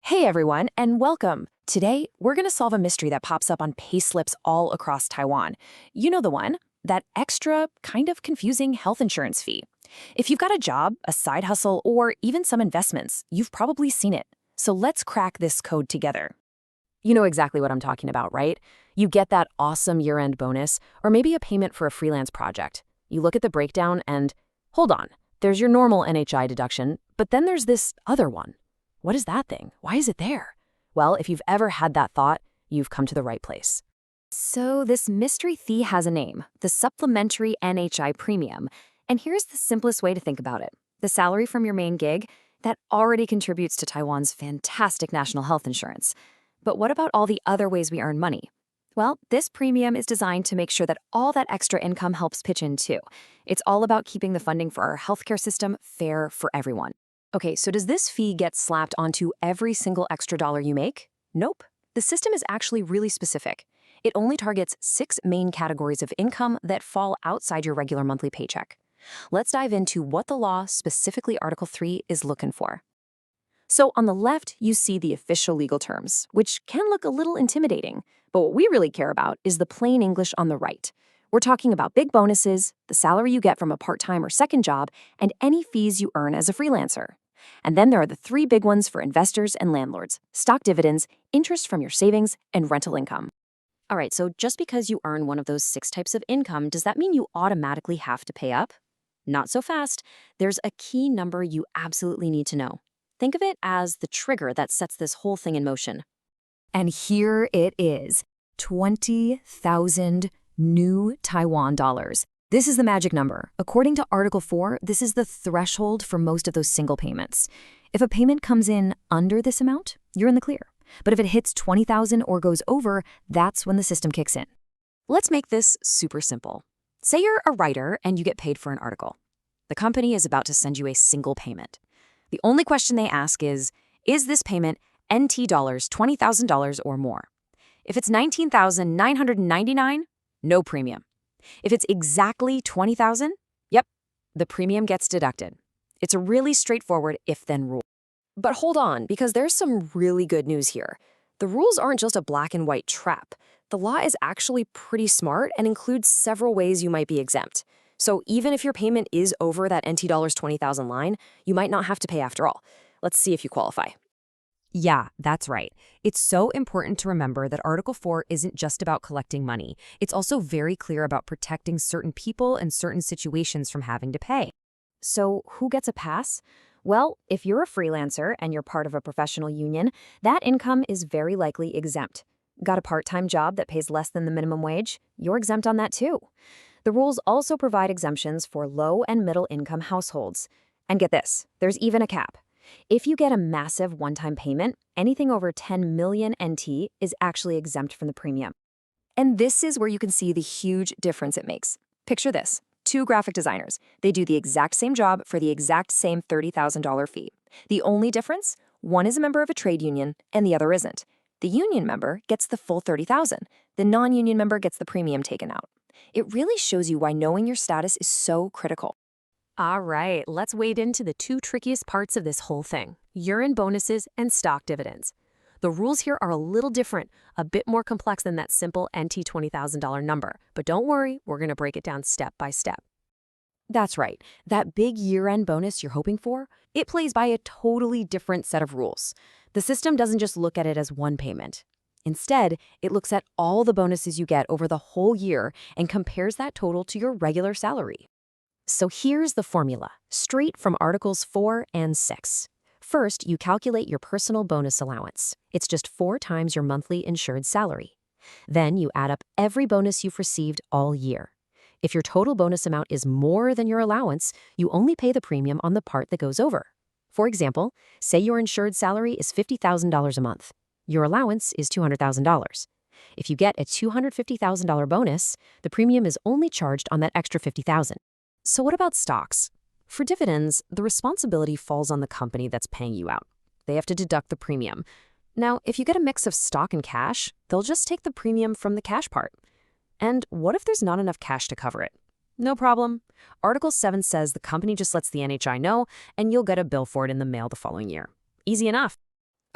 Hey everyone, and welcome. Today, we're going to solve a mystery that pops up on payslips all across Taiwan. You know the one, that extra, kind of confusing health insurance fee. If you've got a job, a side hustle, or even some investments, you've probably seen it. So let's crack this code together. You know exactly what I'm talking about, right? You get that awesome year-end bonus, or maybe a payment for a freelance project. You look at the breakdown and, hold on, there's your normal NHI deduction, but then there's this other one. What is that thing? Why is it there? Well, if you've ever had that thought, you've come to the right place. So this mystery fee has a name, the Supplementary NHI Premium. And here's the simplest way to think about it. The salary from your main gig, that already contributes to Taiwan's fantastic national health insurance. But what about all the other ways we earn money? Well, this premium is designed to make sure that all that extra income helps pitch in too. It's all about keeping the funding for our healthcare system fair for everyone. Okay, so does this fee get slapped onto every single extra dollar you make? Nope. The system is actually really specific. It only targets 6 main categories of income that fall outside your regular monthly paycheck. Let's dive into what the law, specifically Article 3, is looking for. So on the left, you see the official legal terms, which can look a little intimidating, but what we really care about is the plain English on the right. We're talking about big bonuses, the salary you get from a part-time or second job, and any fees you earn as a freelancer. And then there are the 3 big ones for investors and landlords: stock dividends, interest from your savings, and rental income. All right, so just because you earn one of those 6 types of income, does that mean you automatically have to pay up? Not so fast. There's a key number you absolutely need to know. Think of it as the trigger that sets this whole thing in motion. And here it is, 20,000 new Taiwan dollars. This is the magic number. According to Article 4, this is the threshold for most of those single payments. If a payment comes in under this amount, you're in the clear. But if it hits 20,000 or goes over, that's when the system kicks in. Let's make this super simple. Say you're a writer and you get paid for an article. The company is about to send you a single payment. The only question they ask is this payment NT dollars $20,000 or more? If it's 19,999, no premium. If it's exactly 20,000, yep, the premium gets deducted. It's a really straightforward if-then rule. But hold on, because there's some really good news here. The rules aren't just a black and white trap. The law is actually pretty smart and includes several ways you might be exempt. So even if your payment is over that NT dollars 20,000 line, you might not have to pay after all. Let's see if you qualify. Yeah, that's right. It's so important to remember that Article 4 isn't just about collecting money. It's also very clear about protecting certain people and certain situations from having to pay. So who gets a pass? Well, if you're a freelancer and you're part of a professional union, that income is very likely exempt. Got a part-time job that pays less than the minimum wage? You're exempt on that too. The rules also provide exemptions for low and middle income households. And get this, there's even a cap. If you get a massive one-time payment, anything over 10 million NT is actually exempt from the premium. And this is where you can see the huge difference it makes. Picture this. 2 graphic designers. They do the exact same job for the exact same $30,000 fee. The only difference? One is a member of a trade union and the other isn't. The union member gets the full $30,000. The non-union member gets the premium taken out. It really shows you why knowing your status is so critical. All right, let's wade into the 2 trickiest parts of this whole thing: year-end bonuses and stock dividends. The rules here are a little different, a bit more complex than that simple NT $20,000 number. But don't worry, we're going to break it down step by step. That's right, that big year-end bonus you're hoping for, it plays by a totally different set of rules. The system doesn't just look at it as one payment. Instead, it looks at all the bonuses you get over the whole year and compares that total to your regular salary. So here's the formula, straight from Articles 4 and 6. First, you calculate your personal bonus allowance. It's just 4 times your monthly insured salary. Then you add up every bonus you've received all year. If your total bonus amount is more than your allowance, you only pay the premium on the part that goes over. For example, say your insured salary is $50,000 a month. Your allowance is $200,000. If you get a $250,000 bonus, the premium is only charged on that extra $50,000. So what about stocks? For dividends, the responsibility falls on the company that's paying you out. They have to deduct the premium. Now, if you get a mix of stock and cash, they'll just take the premium from the cash part. And what if there's not enough cash to cover it? No problem. Article 7 says the company just lets the NHI know, and you'll get a bill for it in the mail the following year. Easy enough.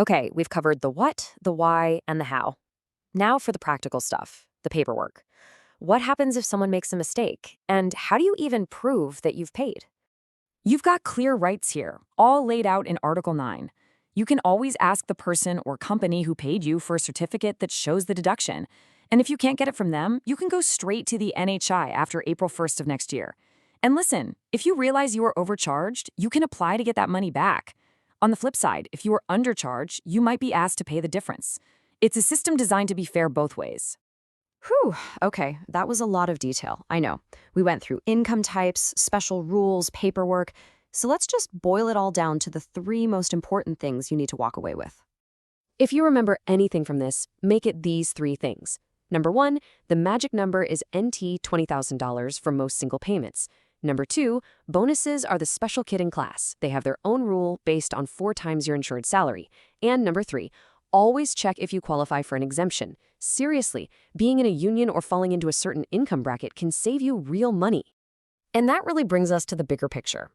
Okay, we've covered the what, the why, and the how. Now for the practical stuff, the paperwork. What happens if someone makes a mistake? And how do you even prove that you've paid? You've got clear rights here, all laid out in Article 9. You can always ask the person or company who paid you for a certificate that shows the deduction. And if you can't get it from them, you can go straight to the NHI after April 1st of next year. And listen, if you realize you were overcharged, you can apply to get that money back. On the flip side, if you were undercharged, you might be asked to pay the difference. It's a system designed to be fair both ways. Whew, okay, that was a lot of detail, I know. We went through income types, special rules, paperwork, so let's just boil it all down to the three most important things you need to walk away with. If you remember anything from this, make it these three things. Number 1, the magic number is NT $20,000 for most single payments. Number 2, bonuses are the special kid in class. They have their own rule based on 4 times your insured salary. And number 3, always check if you qualify for an exemption. Seriously, being in a union or falling into a certain income bracket can save you real money. And that really brings us to the bigger picture.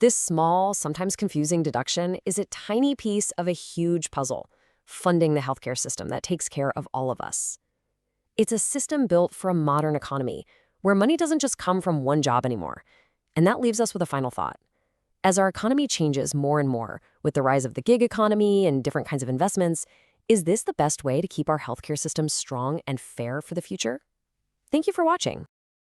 This small, sometimes confusing deduction is a tiny piece of a huge puzzle, funding the healthcare system that takes care of all of us. It's a system built for a modern economy, where money doesn't just come from one job anymore. And that leaves us with a final thought. As our economy changes more and more, with the rise of the gig economy and different kinds of investments, is this the best way to keep our healthcare system strong and fair for the future? Thank you for watching.